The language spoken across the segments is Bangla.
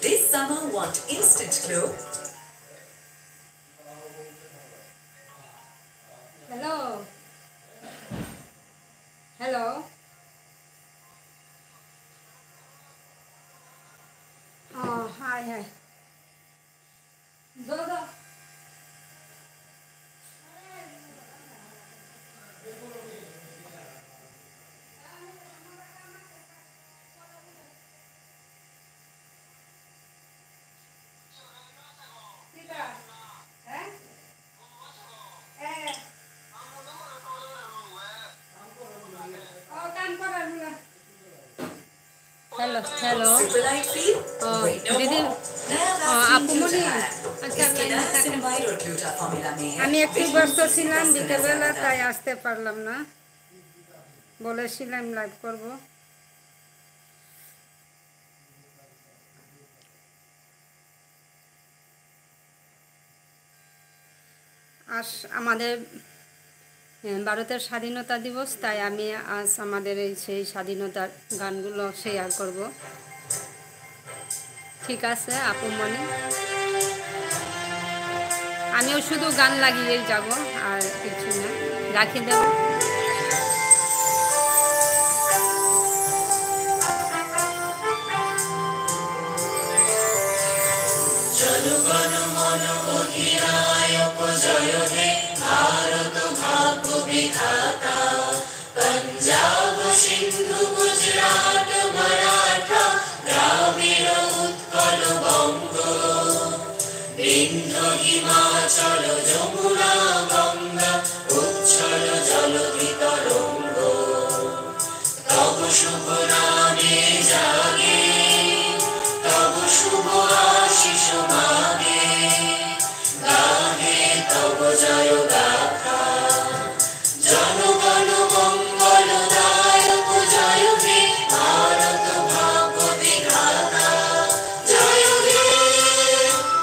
This summer want instant glow? Hello. Hello. Oh, hi. Go. Hello hello दीदी আপুমনি আমি একটু ব্যস্ত ছিলাম বিকেলবেলা তাই আসতে পারলাম না বলেছিলাম লাইভ করব আজ আমাদের ভারতের স্বাধীনতা দিবস তাই আমি আজ আমাদের এই সেই স্বাধীনতার গানগুলো শেয়ার করব ঠিক আছে আপুমনি আমিও শুধু গান লাগিয়েই যাব আর কিছু না রাখি দেব জনগণ মন অধিনায়ক জয় হে ভারত ভাগ্য বিধাতা पंजाब सिंधु गुजरात मराठा द्राविड़ उत्कल बंग विंध्य हिमाचल यमुना गंगा उच्छल जलधि तरंग तब शुभ नामे जागे तब शुभ आशीष मागे गाहे तब जय गाथा जनगण मंगलदायक जय हे भारत भाग्य विधाता जय हे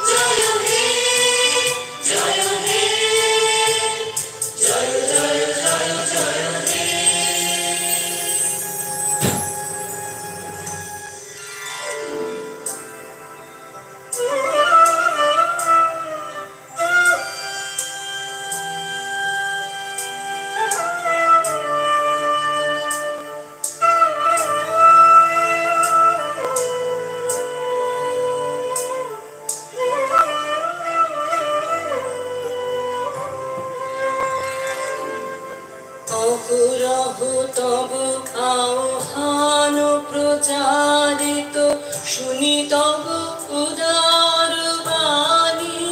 जय हे जय हे जय जय जय जय हे তব আহ্বান প্রচারিত শুনি তব উদার বাণী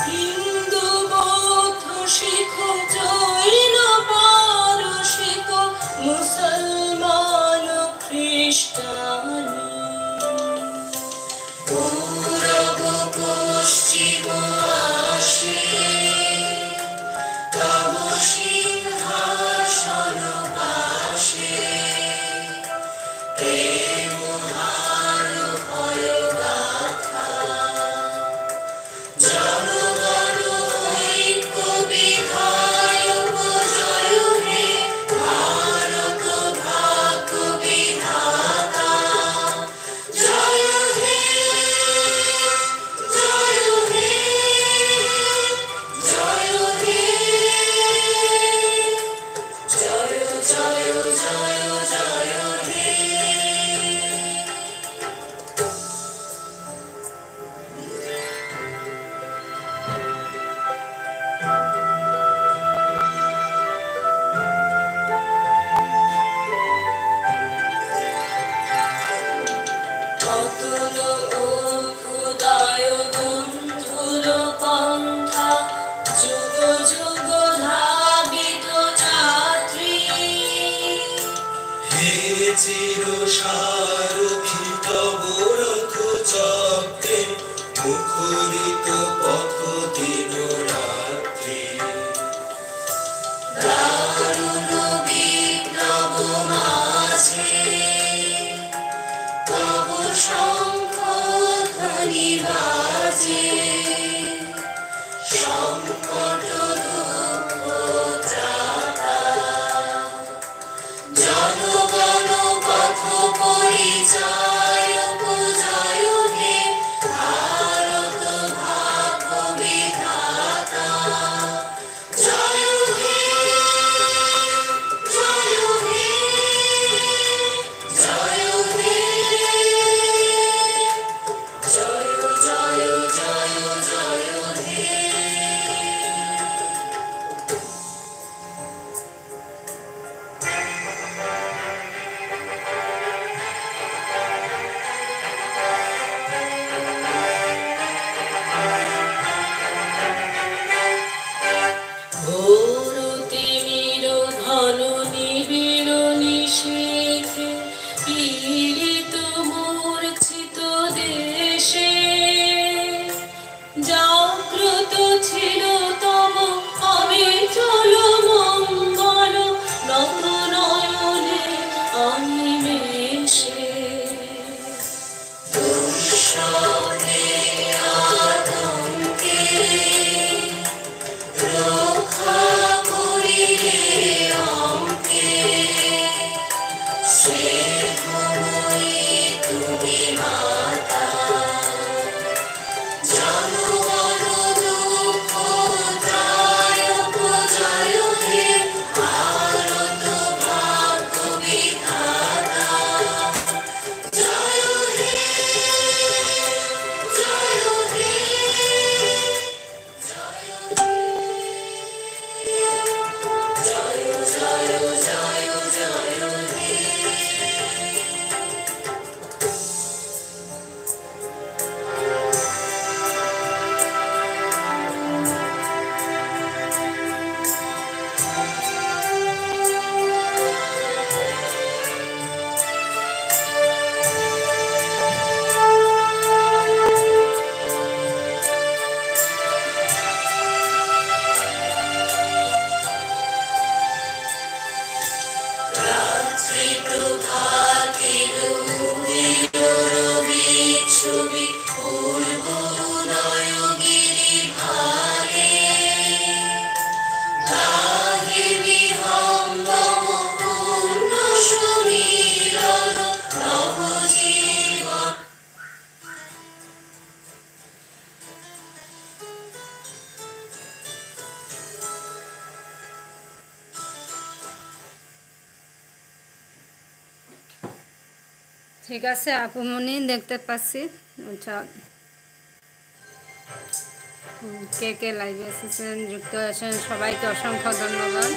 হিন্দু বৌদ্ধ শিখ জৈন পারসিক মুসলমান খ্রিস্টানি পূরব পশ্চিম আসে তব সিংহাসন পাশে প্রেম হার ভয় ও খোদায় বন্ধুর পন্থা যুগ যুগ ধাবিত যাত্রী হে চির সারথি তব রথ চক্রে মুখরিত পথ দিন রাত্রি দারুণ বিপ্লব মাঝে তব শঙ্খ ধ্বনি বাজে সংকট দুঃখ ত্রাতা জনগণ পথ পরিচায়ক জয় হে ভারত ভাগ্য বিধাতা জয় হে জয় হে জয় হে জয় জয় জয় জয় হে ঘোর তিমির ঘন নিবিড় নিশীথে পীড়িত মূর্ছিত দেশে জাগ্রত ছিল তব অবিচল মঙ্গল নত নয়নে অনিমেষে দুঃস্বপ্নে আতঙ্কে রক্ষা করিলে অঙ্কে সে ভূমি তুমি মাতা জনগণ দুঃখ ত্রায়ক জয় হে ভারত ভাগ্য বিধাতা জয় হে জয় হে জয় জয় জয় জয় হে রাত্রি প্রভাতের উদির ছবি পূর্ব উদয়গিরি ভারে গাহে বিহঙ্গম পূর্ণ সমীরণ নবজীবন ঠিক আছে আপুমনি, দেখতে পাচ্ছি। আচ্ছা, কে কে লাইভে এসেছেন, যুক্ত আছেন, সবাইকে অসংখ্য ধন্যবাদ।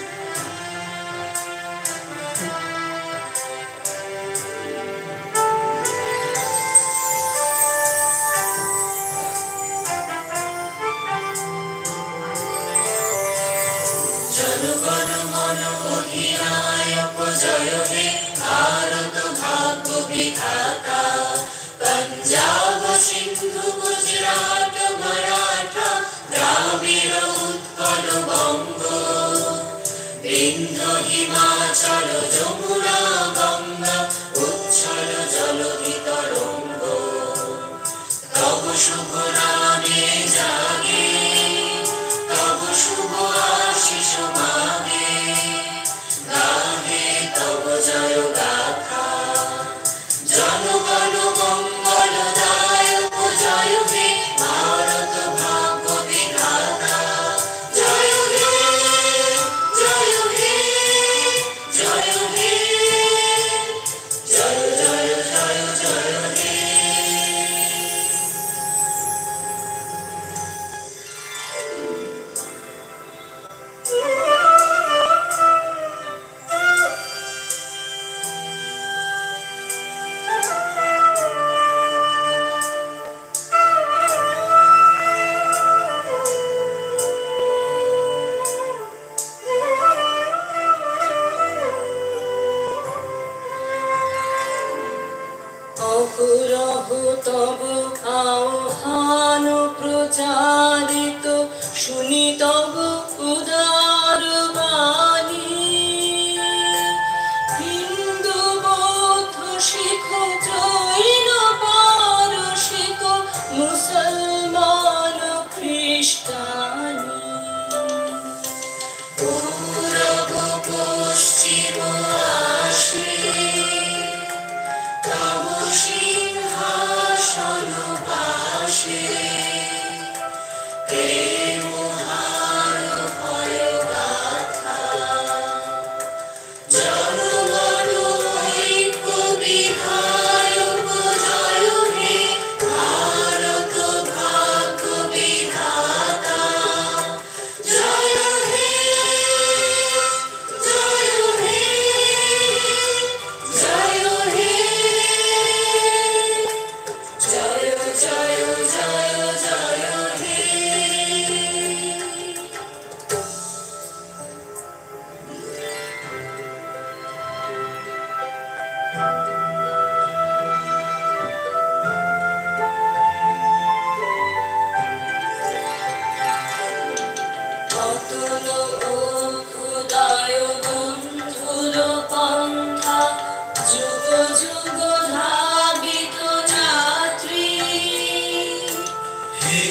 জনগণ মন অধিনায়ক জয় হে ভারত ভাগ্য বিধাতা পঞ্জাব সিন্ধু গুজরাট মারাঠা দ্রাবিড় উৎকল বঙ্গ বিন্ধ্য হিমাচল যমুনা গঙ্গা উচ্ছল জলধি তরঙ্গ তব শুভ নামে জাগে তব শুভ আশিস মাগে গাহে তব জয় গাথা জনগণ মঙ্গলদায়ক জয় হে ভারত ভাগ্য বিধাতা জয় হে জয় হে জয় হে জয় জয় জয় জয় হে প্রচারিত শুনি তব উদার বাণী। হিন্দু বৌদ্ধ শিখ জৈন পারসিক মুসলমান খ্রিস্টানি, পূরব পশ্চিম আসে তব সিংহাসন পাশে। প্রেম হার ভয় গাথা জনগণ ঐক্য বিধায়ক জয় হে ভারত ভাগ্য বিধাতা। জয় হে জয় হে জয় হে জয় জয় জয় জয় হে। অতুল অভ্যুদয় বন্ধুর পন্থা যুগ যুগ ধাবিত যাত্রী। হে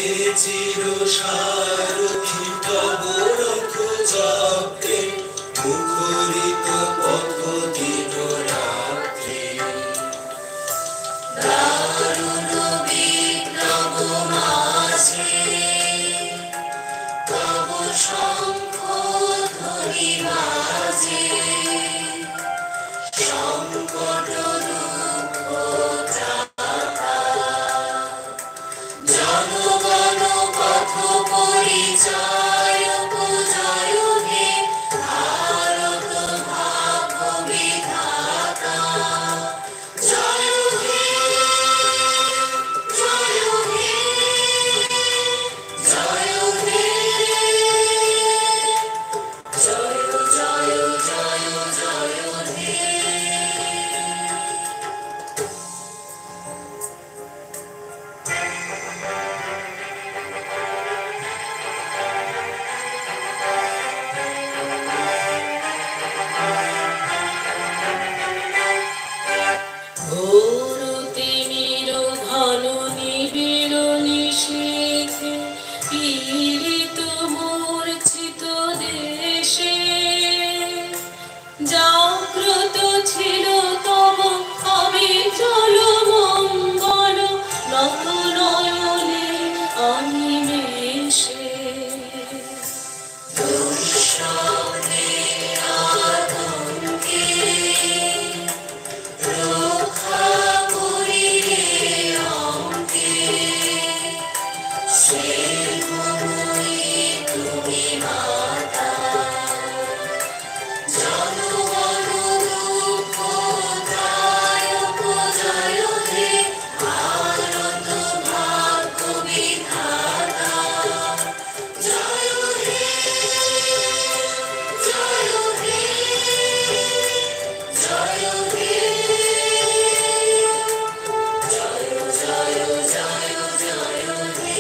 চির সারথি তব রথ চক্রে মুখরিত পথ দিন রাত্রি। দারুণ বিপ্লব মাঝে তব শঙ্খ ধ্বনি বাজে। সংকট দুঃখ ত্রাতা জনগণ পথ পরিচায়ক জয় হে ভারত ভাগ্য বিধাতা। জয় হে জয় হে জয় হে জয় জয় জয় জয় হে। ঘোর তিমির ঘন নিবিড় নিশীথে পীড়িত মূর্ছিত দেশে জাগ্রত ছিল তব অবিচল মঙ্গল নত নয়নে অনিমেষে। দুঃস্বপ্নে আতঙ্কে রক্ষা করিলে অঙ্কে। সে ভূমি তুমি মাতা জনগণ দুঃখ দায়ক জয় হে ভারত ভাগ্য বিধাতা। জয় হে জয় হে জয় হে জয় জয় জয় জয় হে।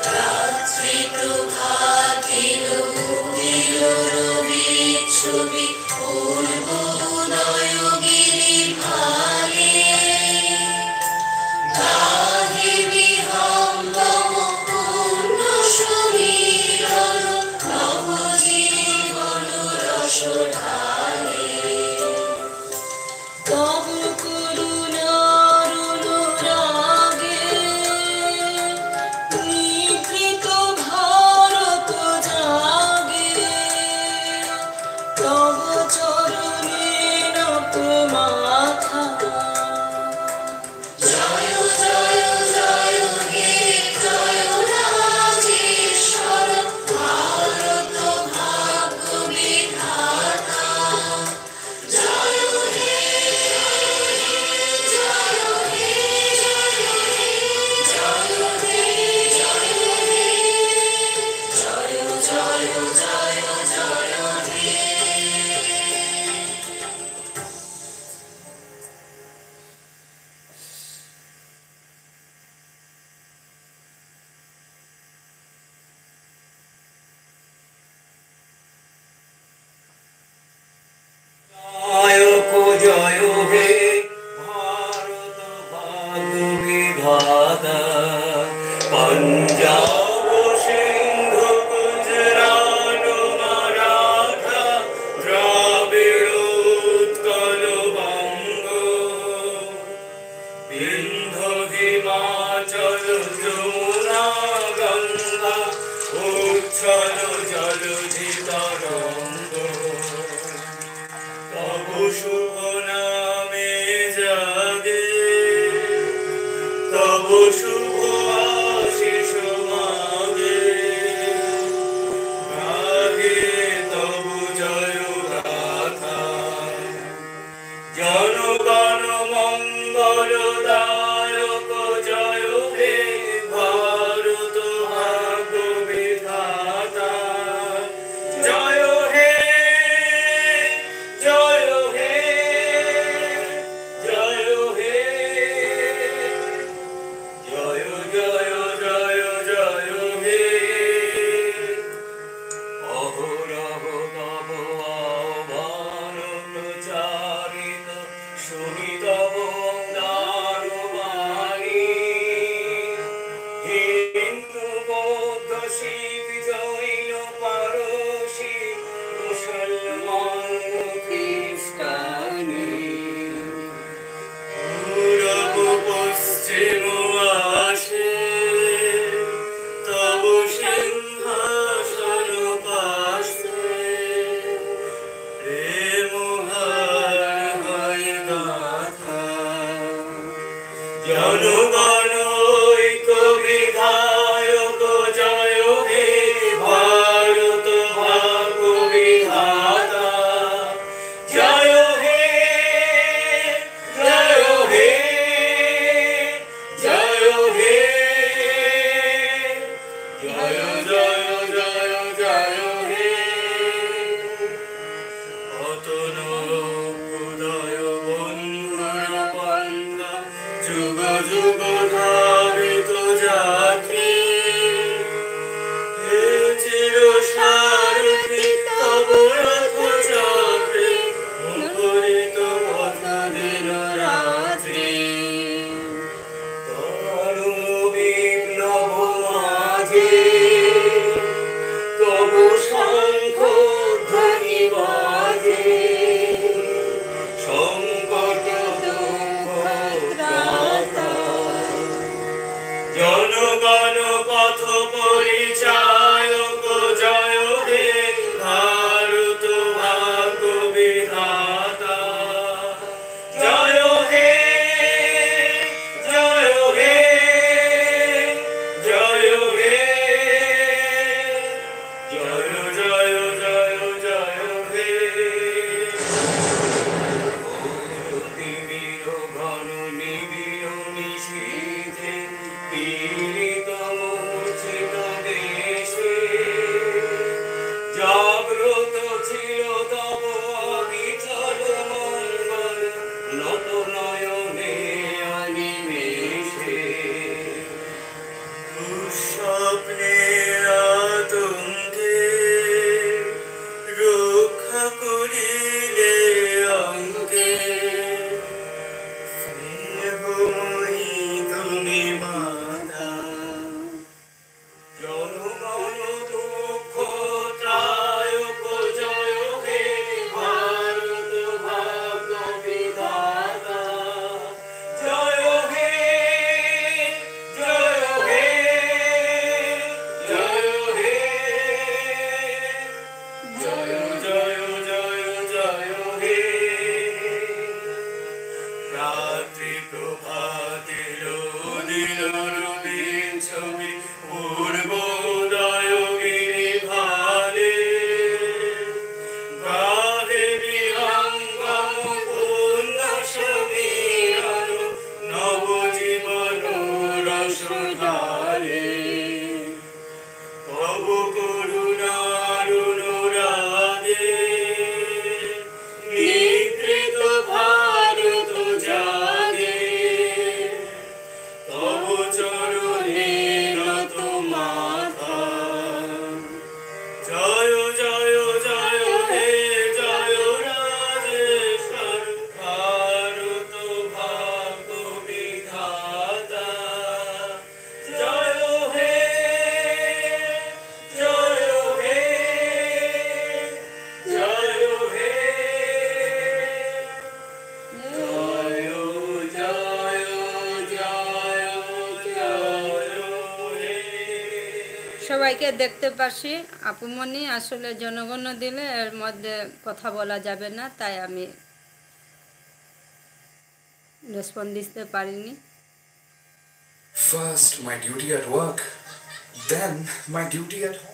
রাত্রি প্রভাতিল উদিল রবির ছবি পূর্ব উদয় গিরি ভালে। গাহে বিহঙ্গম পূর্ণ সমীরণ নবজীবন রস ঢালে। তব করুণার অনুরাগে নিভৃত ভারত জাগে। তব চরণে নত যাব সিন্ধু গুজরাট মারাঠা দ্রাবিড় উৎকল বঙ্গ বিন্ধ্য হিমাচল যমুনা গঙ্গা উচ্ছল জলধি তরঙ্গ তব শুভ নামে জাগে তব শুভ আশিস মাগে গাহে তব জয় গাথা জনগণ মঙ্গল দায়ক জয় হে ভারত ভাগ্য বিধাতা জয় হে জয় হে জয় হে জয় জয় জয় জয় হে অহরহ তব আহ্বান প্রচারিত শুনি তব দানবাণী হিন্দু বৌদ্ধ শিখ জৈন পারসী মুসলমান খ্রিস্টানি পূরব পশ্চিম আসে তব সিংহাসন পাশে প্রেম হার হয় গাথা জনগণ ঐক্য বিধায়ক জয় হে ভারত ভাগ্য বিধাতা জয় হে জয় হে জয় হে জয় জয় জয় জয় হে অতন উদয় বন্ধুর পন্থা যুগ যুগ ধাবিত যাত্রী হে চির সারথি তব রথ চক্রে মুখরিত পথ দিন রাত্রি তরুণ বিপ্লব মাঝে তব শঙ্খ ধ্বনি বাজে সংকট দুঃখ ত্রাতা জনগণ পথ পরিচায়ক জয় হে ভারত ভাগ্য বিধাতা জয় হে জয় হে জয় হে জয় জয় জয় জয় হে পৃথিবীর ঘন নিবিড় নিশীথে পীড়িত মূর্ছিত দেশে জাগ্রত ছিল তব অবিচল মঙ্গল নত নয়নে অনিমেষে দুঃস্বপ্নে আতঙ্কে রক্ষা করিলে অঙ্কে স্নেহময়ী তুমি মাতা জনগণ দুঃখ ত্রায়ক জয় হে ভারত ভাগ্য বিধাতা জয় হে জয় হে জয় সবাইকে দেখতে পাচ্ছি আপুমনি আসলে জনগণ দিলে এর মধ্যে কথা বলা যাবে না, তাই আমি রেসপন্স দিতে পারিনি। First, my duty at work, then my duty at home.